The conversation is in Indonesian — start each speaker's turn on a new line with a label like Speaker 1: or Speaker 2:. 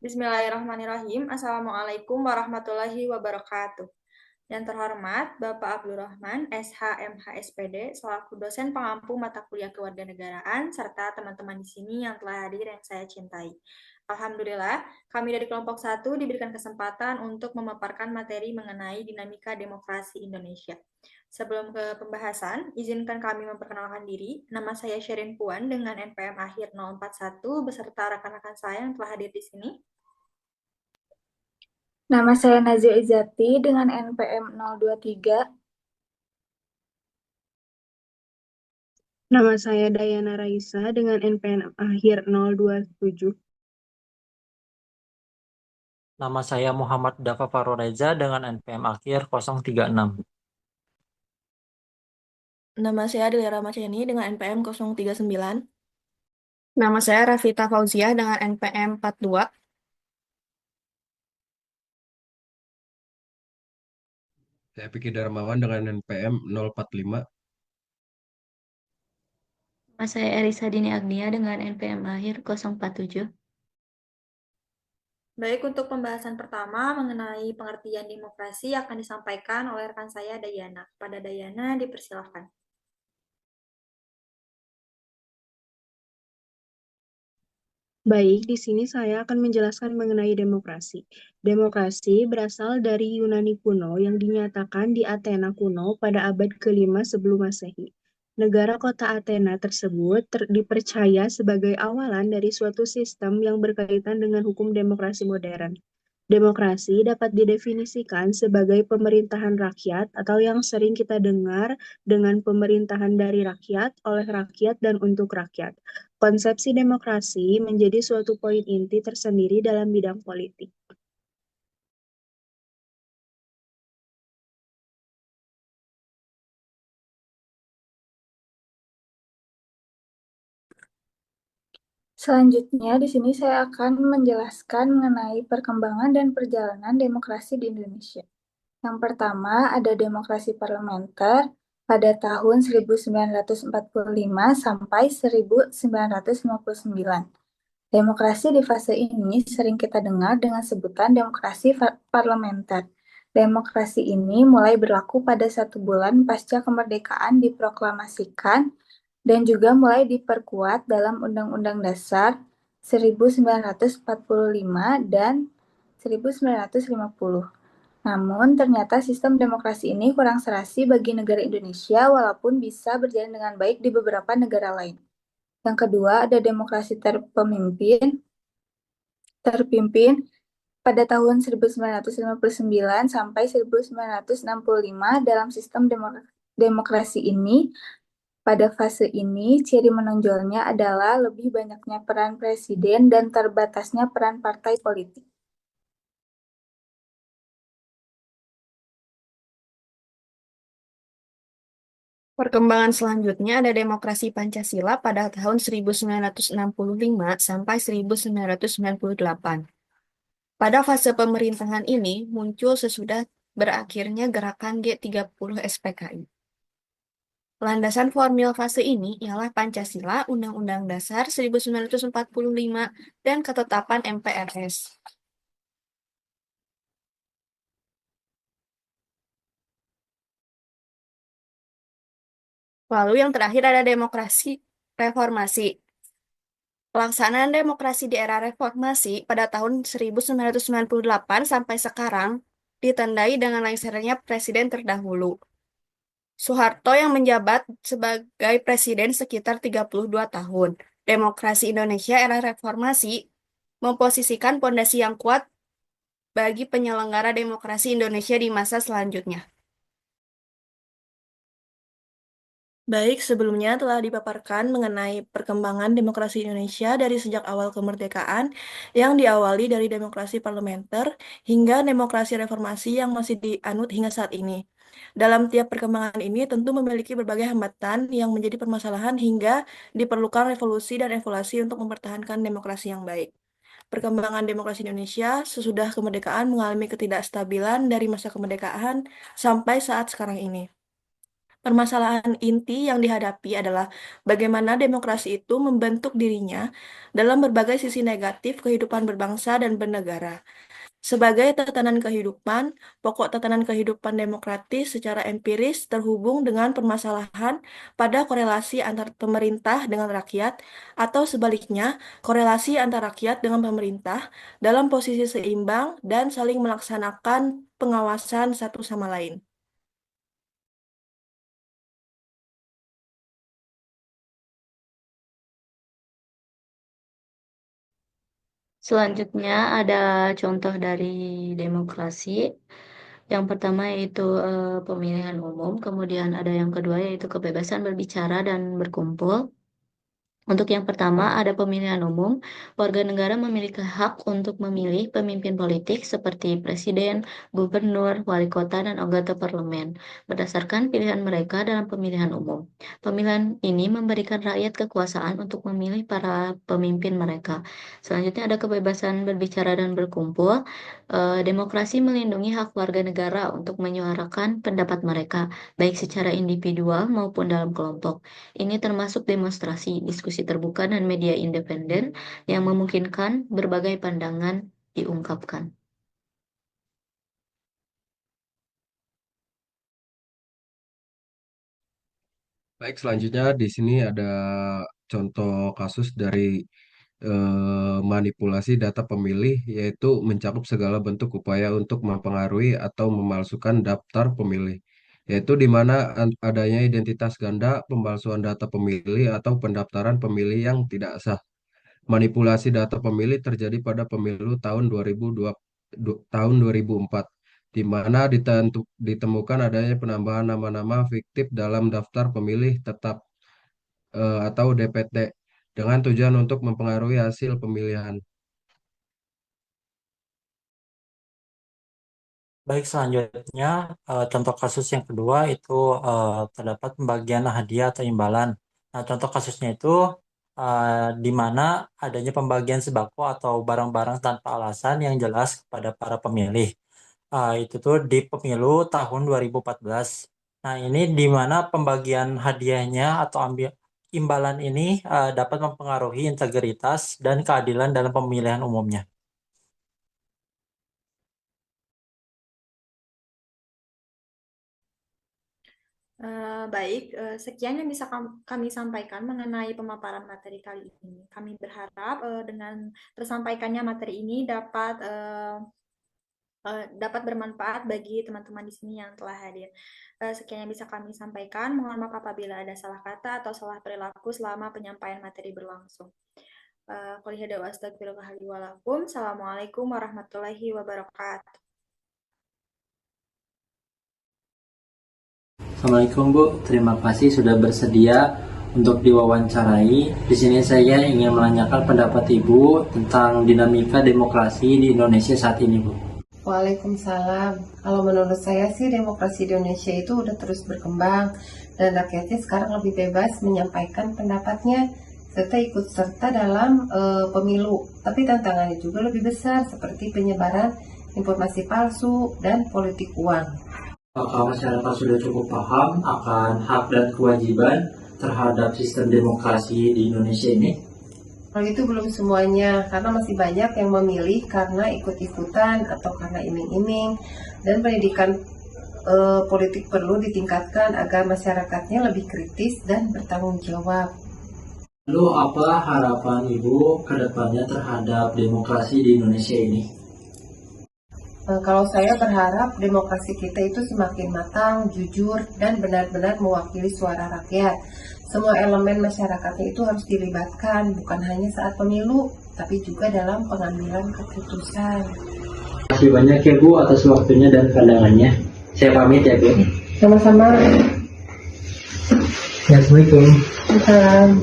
Speaker 1: Bismillahirrahmanirrahim. Assalamualaikum warahmatullahi wabarakatuh. Yang terhormat Bapak Abdul Rahman, SH, MH, SPD, selaku dosen pengampu mata kuliah kewarganegaraan, serta teman-teman di sini yang telah hadir yang saya cintai. Alhamdulillah, kami dari kelompok 1 diberikan kesempatan untuk memaparkan materi mengenai dinamika demokrasi Indonesia. Sebelum ke pembahasan, izinkan kami memperkenalkan diri. Nama saya Sherin Puan dengan NPM akhir 041 beserta rekan-rekan saya yang telah hadir di sini.
Speaker 2: Nama saya Nazia Izati dengan NPM 023.
Speaker 3: Nama saya Dayana Raisa dengan NPM akhir 027.
Speaker 4: Nama saya Muhammad Dafa Faroreza dengan NPM akhir 036.
Speaker 5: Nama saya Adelia Ramaceni dengan NPM 039.
Speaker 6: Nama saya Rafita Fauziah dengan NPM 42.
Speaker 7: Saya Piki Darmawan dengan NPM 045.
Speaker 8: Nama saya Erisa Dini Agnia dengan NPM akhir 047.
Speaker 1: Baik, untuk pembahasan pertama mengenai pengertian demokrasi akan disampaikan oleh rekan saya Dayana. Kepada Dayana, dipersilakan.
Speaker 3: Baik, di sini saya akan menjelaskan mengenai demokrasi. Demokrasi berasal dari Yunani kuno yang dinyatakan di Athena kuno pada abad ke-5 sebelum Masehi. Negara kota Athena tersebut dipercaya sebagai awalan dari suatu sistem yang berkaitan dengan hukum demokrasi modern. Demokrasi dapat didefinisikan sebagai pemerintahan rakyat atau yang sering kita dengar dengan pemerintahan dari rakyat, oleh rakyat, dan untuk rakyat. Konsepsi demokrasi menjadi suatu poin inti tersendiri dalam bidang politik.
Speaker 2: Selanjutnya, di sini saya akan menjelaskan mengenai perkembangan dan perjalanan demokrasi di Indonesia. Yang pertama, ada demokrasi parlementer pada tahun 1945 sampai 1959. Demokrasi di fase ini sering kita dengar dengan sebutan demokrasi parlementer. Demokrasi ini mulai berlaku pada 1 bulan pasca kemerdekaan diproklamasikan dan juga mulai diperkuat dalam Undang-Undang Dasar 1945 dan 1950. Namun, ternyata sistem demokrasi ini kurang serasi bagi negara Indonesia walaupun bisa berjalan dengan baik di beberapa negara lain. Yang kedua, ada demokrasi terpimpin pada tahun 1959 sampai 1965 dalam sistem demokrasi ini. Pada fase ini, ciri menonjolnya adalah lebih banyaknya peran presiden dan terbatasnya peran partai politik.
Speaker 6: Perkembangan selanjutnya ada demokrasi Pancasila pada tahun 1965 sampai 1998. Pada fase pemerintahan ini muncul sesudah berakhirnya gerakan G30 SPKI. Landasan formil fase ini ialah Pancasila, Undang-Undang Dasar 1945, dan ketetapan MPRS. Lalu yang terakhir ada demokrasi reformasi. Pelaksanaan demokrasi di era reformasi pada tahun 1998 sampai sekarang ditandai dengan lengsernya presiden terdahulu. Soeharto yang menjabat sebagai presiden sekitar 32 tahun. Demokrasi Indonesia era reformasi memposisikan pondasi yang kuat bagi penyelenggara demokrasi Indonesia di masa selanjutnya.
Speaker 5: Baik, sebelumnya telah dipaparkan mengenai perkembangan demokrasi Indonesia dari sejak awal kemerdekaan yang diawali dari demokrasi parlementer hingga demokrasi reformasi yang masih dianut hingga saat ini. Dalam tiap perkembangan ini tentu memiliki berbagai hambatan yang menjadi permasalahan hingga diperlukan revolusi dan evaluasi untuk mempertahankan demokrasi yang baik. Perkembangan demokrasi Indonesia sesudah kemerdekaan mengalami ketidakstabilan dari masa kemerdekaan sampai saat sekarang ini. Permasalahan inti yang dihadapi adalah bagaimana demokrasi itu membentuk dirinya dalam berbagai sisi negatif kehidupan berbangsa dan bernegara. Sebagai tatanan kehidupan, pokok tatanan kehidupan demokratis secara empiris terhubung dengan permasalahan pada korelasi antar pemerintah dengan rakyat, atau sebaliknya, korelasi antar rakyat dengan pemerintah dalam posisi seimbang dan saling melaksanakan pengawasan satu sama lain.
Speaker 8: Selanjutnya ada contoh dari demokrasi. Yang pertama yaitu pemilihan umum, kemudian ada yang kedua yaitu kebebasan berbicara dan berkumpul. Untuk yang pertama, ada pemilihan umum. Warga negara memiliki hak untuk memilih pemimpin politik seperti presiden, gubernur, wali kota, dan anggota parlemen berdasarkan pilihan mereka dalam pemilihan umum. Pemilihan ini memberikan rakyat kekuasaan untuk memilih para pemimpin mereka. Selanjutnya ada kebebasan berbicara dan berkumpul. Demokrasi melindungi hak warga negara untuk menyuarakan pendapat mereka, baik secara individual maupun dalam kelompok. Ini termasuk demonstrasi, diskusi terbuka, dan media independen yang memungkinkan berbagai pandangan diungkapkan.
Speaker 7: Baik, selanjutnya di sini ada contoh kasus dari manipulasi data pemilih, yaitu mencakup segala bentuk upaya untuk mempengaruhi atau memalsukan daftar pemilih, yaitu di mana adanya identitas ganda, pemalsuan data pemilih, atau pendaftaran pemilih yang tidak sah. Manipulasi data pemilih terjadi pada pemilu tahun 2004, di mana ditemukan adanya penambahan nama-nama fiktif dalam daftar pemilih tetap atau DPT dengan tujuan untuk mempengaruhi hasil pemilihan.
Speaker 4: Baik, selanjutnya contoh kasus yang kedua itu terdapat pembagian hadiah atau imbalan. Nah, contoh kasusnya itu di mana adanya pembagian sembako atau barang-barang tanpa alasan yang jelas kepada para pemilih. Itu tuh di pemilu tahun 2014. Nah, ini di mana pembagian hadiahnya atau imbalan ini dapat mempengaruhi integritas dan keadilan dalam pemilihan umumnya.
Speaker 1: Baik, sekian yang bisa kami sampaikan mengenai pemaparan materi kali ini. Kami berharap dengan tersampaikannya materi ini dapat bermanfaat bagi teman-teman di sini yang telah hadir. Sekian yang bisa kami sampaikan. Mohon maaf apabila ada salah kata atau salah perilaku selama penyampaian materi berlangsung. Assalamualaikum warahmatullahi wabarakatuh.
Speaker 4: Assalamualaikum Bu, terima kasih sudah bersedia untuk diwawancarai. Di sini saya ingin menanyakan pendapat Ibu tentang dinamika demokrasi di Indonesia saat ini, Bu.
Speaker 9: Waalaikumsalam. Kalau menurut saya sih demokrasi di Indonesia itu udah terus berkembang dan rakyatnya sekarang lebih bebas menyampaikan pendapatnya serta ikut serta dalam pemilu. Tapi tantangannya juga lebih besar seperti penyebaran informasi palsu dan politik uang.
Speaker 4: Apakah masyarakat sudah cukup paham akan hak dan kewajiban terhadap sistem demokrasi di Indonesia ini?
Speaker 9: Kalau itu belum semuanya, karena masih banyak yang memilih karena ikut-ikutan atau karena iming-iming, dan pendidikan politik perlu ditingkatkan agar masyarakatnya lebih kritis dan bertanggung jawab.
Speaker 4: Lalu apa harapan Ibu ke depannya terhadap demokrasi di Indonesia ini?
Speaker 9: Kalau saya berharap demokrasi kita itu semakin matang, jujur, dan benar-benar mewakili suara rakyat. Semua elemen masyarakatnya itu harus dilibatkan, bukan hanya saat pemilu, tapi juga dalam pengambilan keputusan.
Speaker 4: Terima kasih banyak ya Bu atas waktunya dan pandangannya. Saya pamit ya Bu.
Speaker 9: Sama-sama.
Speaker 4: Assalamualaikum.
Speaker 9: Salam.